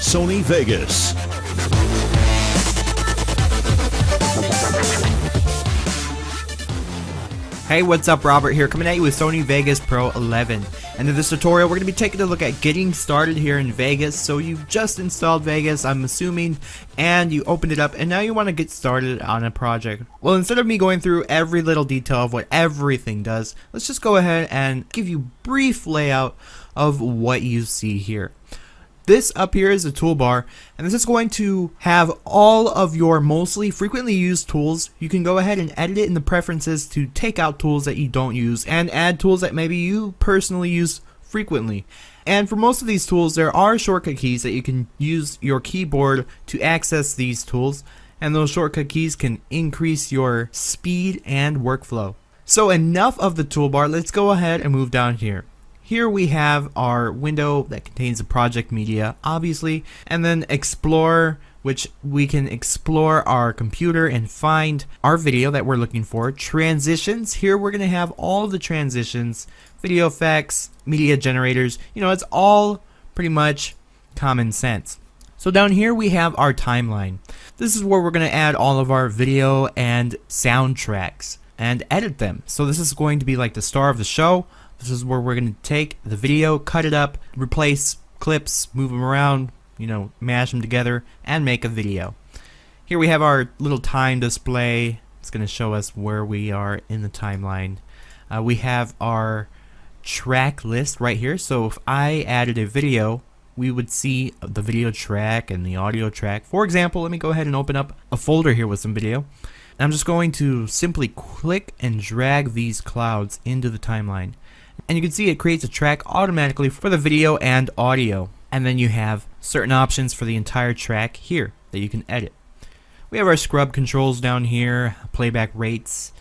Sony Vegas. Hey, what's up? Robert here, coming at you with Sony Vegas Pro 11. And in this tutorial, we're going to be taking a look at getting started here in Vegas. So you've just installed Vegas, I'm assuming, and you opened it up, and now you want to get started on a project. Well, instead of me going through every little detail of what everything does, let's just go ahead and give you a brief layout of what you see here. This up here is a toolbar, and this is going to have all of your mostly frequently used tools. You can go ahead and edit it in the preferences to take out tools that you don't use and add tools that maybe you personally use frequently. And for most of these tools, there are shortcut keys that you can use your keyboard to access these tools, and those shortcut keys can increase your speed and workflow. So enough of the toolbar, let's go ahead and move down here. Here we have our window that contains the project media, obviously, and then Explore, which we can explore our computer and find our video that we're looking for. Transitions, here we're going to have all of the transitions, video effects, media generators, it's all pretty much common sense. So down here we have our timeline. This is where we're going to add all of our video and soundtracks and edit them. So this is going to be like the star of the show. This is where we're going to take the video, cut it up, replace clips, move them around, mash them together, and make a video. Here we have our little time display. It's going to show us where we are in the timeline. We have our track list right here. So if I added a video, we would see the video track and the audio track. For example, let me go ahead and open up a folder here with some video. I'm just going to simply click and drag these clouds into the timeline. And you can see it creates a track automatically for the video and audio. And then you have certain options for the entire track here that you can edit. We have our scrub controls down here, playback rates,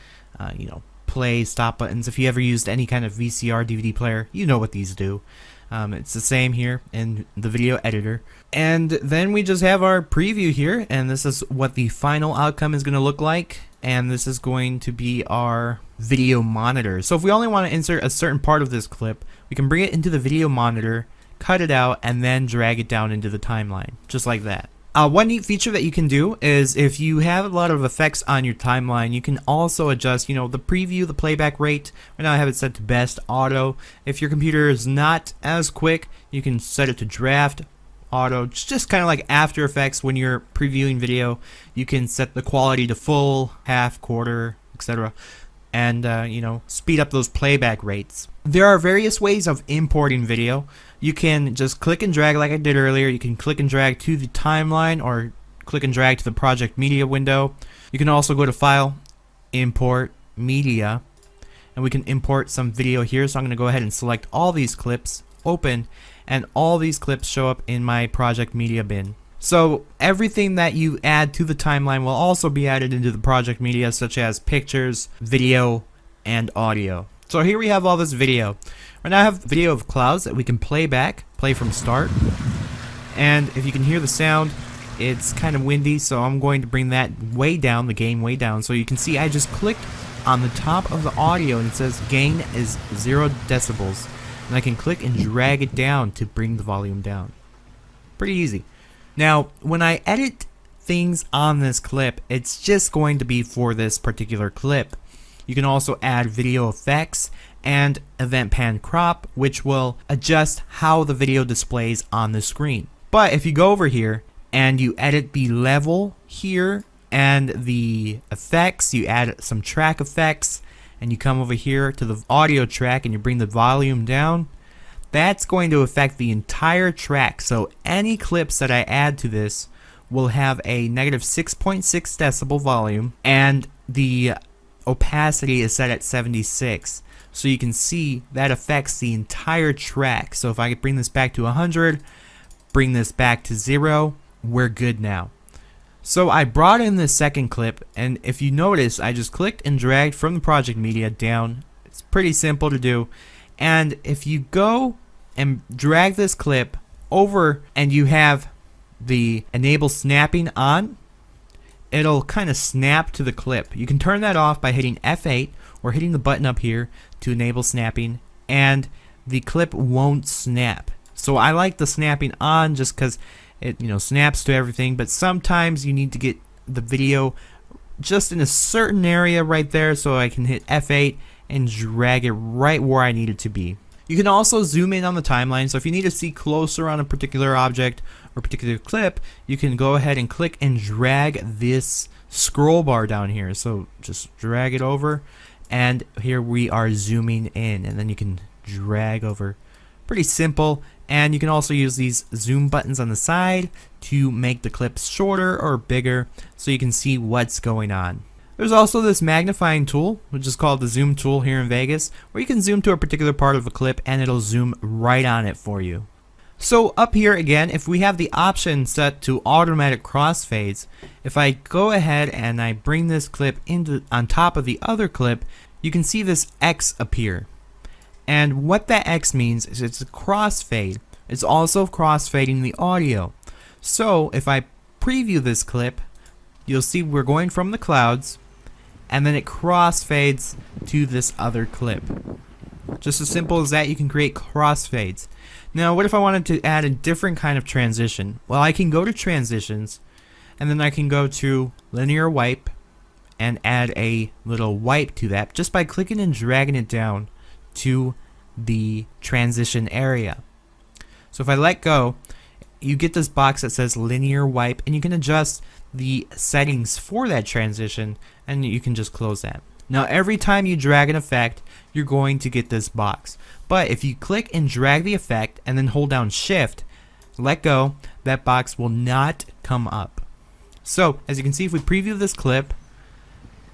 play, stop buttons. If you ever used any kind of VCR, DVD player, you know what these do. It's the same here in the video editor. And then we just have our preview here, and this is what the final outcome is going to look like. And this is going to be our video monitor. So if we only want to insert a certain part of this clip, we can bring it into the video monitor, cut it out, and then drag it down into the timeline, just like that. One neat feature that you can do is if you have a lot of effects on your timeline, you can also adjust, the preview, the playback rate. Right now I have it set to best auto. If your computer is not as quick, you can set it to draft auto. Just kind of like After Effects when you're previewing video, you can set the quality to full, half, quarter, etc. And speed up those playback rates. There are various ways of importing video. You can just click and drag like I did earlier. You can click and drag to the timeline or click and drag to the project media window. You can also go to File, Import, Media, and we can import some video here. So I'm going to go ahead and select all these clips, open, and all these clips show up in my project media bin. So everything that you add to the timeline will also be added into the project media, such as pictures, video, and audio. So here we have all this video. Right now I have video of clouds that we can play back, play from start. And if you can hear the sound, it's kind of windy, so I'm going to bring that way down, the gain way down. So you can see I just clicked on the top of the audio and it says gain is 0 decibels. And I can click and drag it down to bring the volume down. Pretty easy. Now, when I edit things on this clip, it's just going to be for this particular clip. You can also add video effects and event pan crop, which will adjust how the video displays on the screen. But if you go over here and you edit the level here and the effects, you add some track effects, and you come over here to the audio track and you bring the volume down, that's going to affect the entire track. So any clips that I add to this will have a negative 6.6 decibel volume, and the opacity is set at 76. So you can see that affects the entire track. So if I could bring this back to 100, bring this back to 0, we're good now. So I brought in this second clip, and if you notice, I just clicked and dragged from the project media down. It's pretty simple to do. And if you go and drag this clip over and you have the enable snapping on, it'll kind of snap to the clip. You can turn that off by hitting F8 or hitting the button up here to enable snapping, and the clip won't snap. So I like the snapping on just because it snaps to everything, but sometimes you need to get the video just in a certain area right there, so I can hit F8 and drag it right where I need it to be. You can also zoom in on the timeline, so if you need to see closer on a particular object or particular clip, you can go ahead and click and drag this scroll bar down here. So just drag it over, and here we are zooming in, and then you can drag over. Pretty simple. And you can also use these zoom buttons on the side to make the clips shorter or bigger so you can see what's going on. There's also this magnifying tool, which is called the zoom tool here in Vegas, where you can zoom to a particular part of a clip and it'll zoom right on it for you. So up here again, if we have the option set to automatic crossfades, if I go ahead and I bring this clip on top of the other clip, you can see this X appear. And what that X means is it's a crossfade. It's also crossfading the audio. So if I preview this clip, you'll see we're going from the clouds, and then it crossfades to this other clip. Just as simple as that, you can create crossfades. Now, what if I wanted to add a different kind of transition? Well, I can go to transitions, and then I can go to linear wipe and add a little wipe to that just by clicking and dragging it down to the transition area. So if I let go, you get this box that says linear wipe, and you can adjust the settings for that transition, and you can just close that. Now every time you drag an effect, you're going to get this box. But if you click and drag the effect and then hold down shift, let go, that box will not come up. So as you can see, if we preview this clip,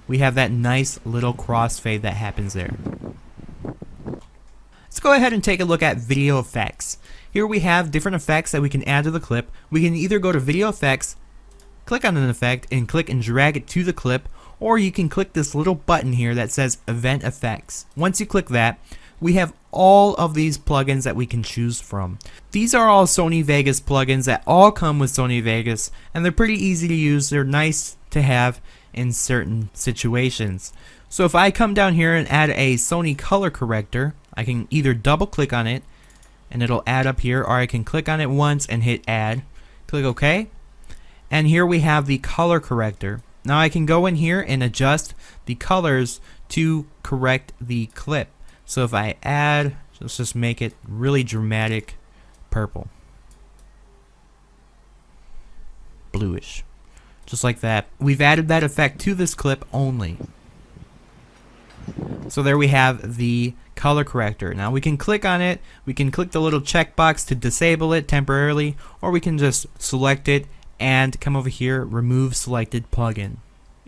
we have that nice little crossfade that happens there. Let's go ahead and take a look at video effects. Here we have different effects that we can add to the clip. We can either go to video effects, click on an effect, and click and drag it to the clip, or you can click this little button here that says event effects. Once you click that, we have all of these plugins that we can choose from. These are all Sony Vegas plugins that all come with Sony Vegas, and they're pretty easy to use. They're nice to have in certain situations. So if I come down here and add a Sony color corrector, I can either double click on it and it'll add up here, or I can click on it once and hit add, click OK, and here we have the color corrector. Now I can go in here and adjust the colors to correct the clip. So if I add, let's just make it really dramatic purple, bluish, just like that. We've added that effect to this clip only. So there we have the color corrector. Now we can click on it, we can click the little checkbox to disable it temporarily, or we can just select it and come over here, remove selected plugin.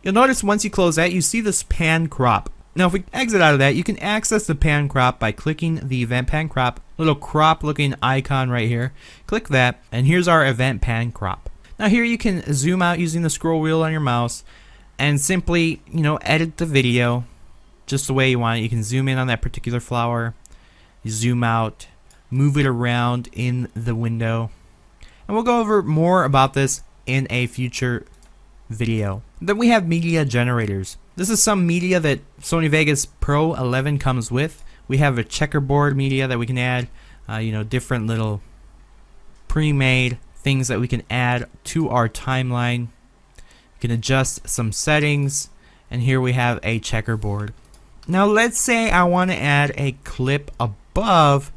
You'll notice once you close that, you see this pan crop. Now if we exit out of that, you can access the pan crop by clicking the event pan crop, little crop looking icon right here. Click that, and here's our event pan crop. Now here you can zoom out using the scroll wheel on your mouse and simply, edit the video just the way you want it. You can zoom in on that particular flower, you zoom out, move it around in the window, and we'll go over more about this in a future video. Then we have media generators. This is some media that Sony Vegas Pro 11 comes with. We have a checkerboard media that we can add, different little pre-made things that we can add to our timeline. We can adjust some settings, and here we have a checkerboard. Now let's say I want to add a clip above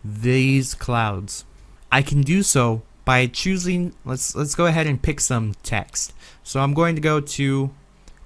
these clouds. I can do so by choosing, let's go ahead and pick some text. So I'm going to go to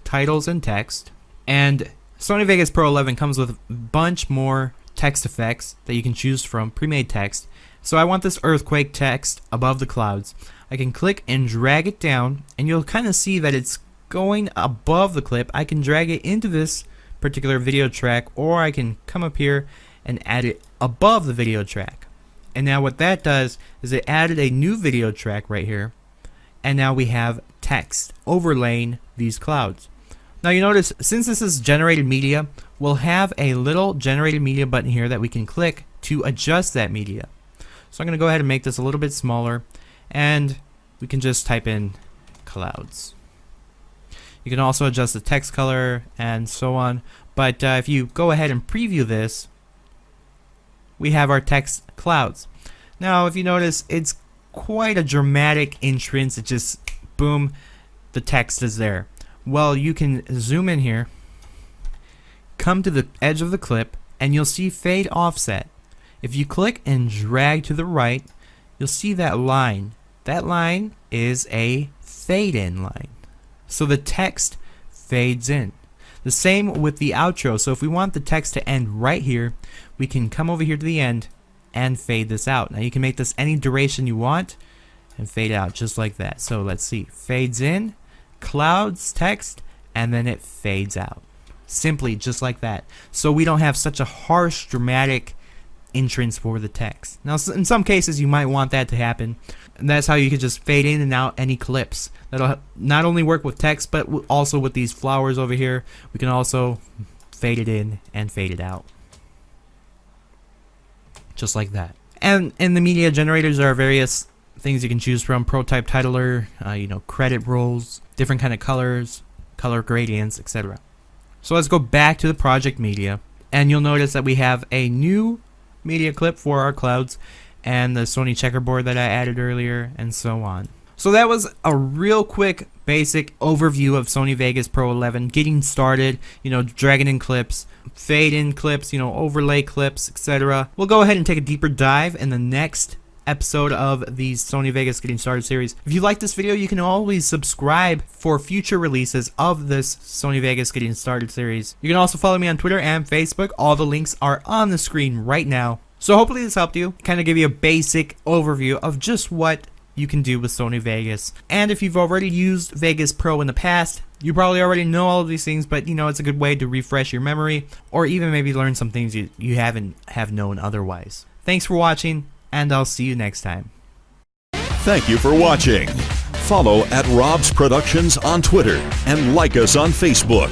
titles and text, and Sony Vegas Pro 11 comes with a bunch more text effects that you can choose from, pre-made text. So I want this earthquake text above the clouds. I can click and drag it down, and you'll kind of see that it's going above the clip. I can drag it into this particular video track, or I can come up here and add it above the video track. And now what that does is it added a new video track right here, and now we have text overlaying these clouds. Now you notice, since this is generated media, we'll have a little generated media button here that we can click to adjust that media. So I'm going to go ahead and make this a little bit smaller, and we can just type in clouds. You can also adjust the text color and so on, but if you go ahead and preview this, we have our text clouds. Now if you notice, it's quite a dramatic entrance. It just, boom, the text is there. Well, you can zoom in here, come to the edge of the clip, and you'll see fade offset. If you click and drag to the right, you'll see that line. That line is a fade in line. So the text fades in. The same with the outro. So if we want the text to end right here, we can come over here to the end and fade this out. Now you can make this any duration you want and fade out just like that. So let's see, fades in, clouds, text, and then it fades out. Simply just like that. So we don't have such a harsh, dramatic entrance for the text. Now in some cases you might want that to happen, and that's how you can just fade in and out any clips. That'll not only work with text, but also with these flowers over here. We can also fade it in and fade it out, just like that. And in the media generators, there are various things you can choose from: prototype titler, credit rolls, different kind of colors, color gradients, etc. So let's go back to the project media, and you'll notice that we have a new media clip for our clouds and the Sony checkerboard that I added earlier, and so on. So that was a real quick basic overview of Sony Vegas Pro 11, getting started, dragging in clips, fade in clips, overlay clips, etc. We'll go ahead and take a deeper dive in the next episode of the Sony Vegas Getting Started series. If you like this video, you can always subscribe for future releases of this Sony Vegas Getting Started series. You can also follow me on Twitter and Facebook. All the links are on the screen right now. So hopefully this helped you, kind of give you a basic overview of just what you can do with Sony Vegas. And if you've already used Vegas Pro in the past, you probably already know all of these things, but it's a good way to refresh your memory, or even maybe learn some things you haven't known otherwise. Thanks for watching, and I'll see you next time. Thank you for watching. Follow @Rob's Productions on Twitter and like us on Facebook.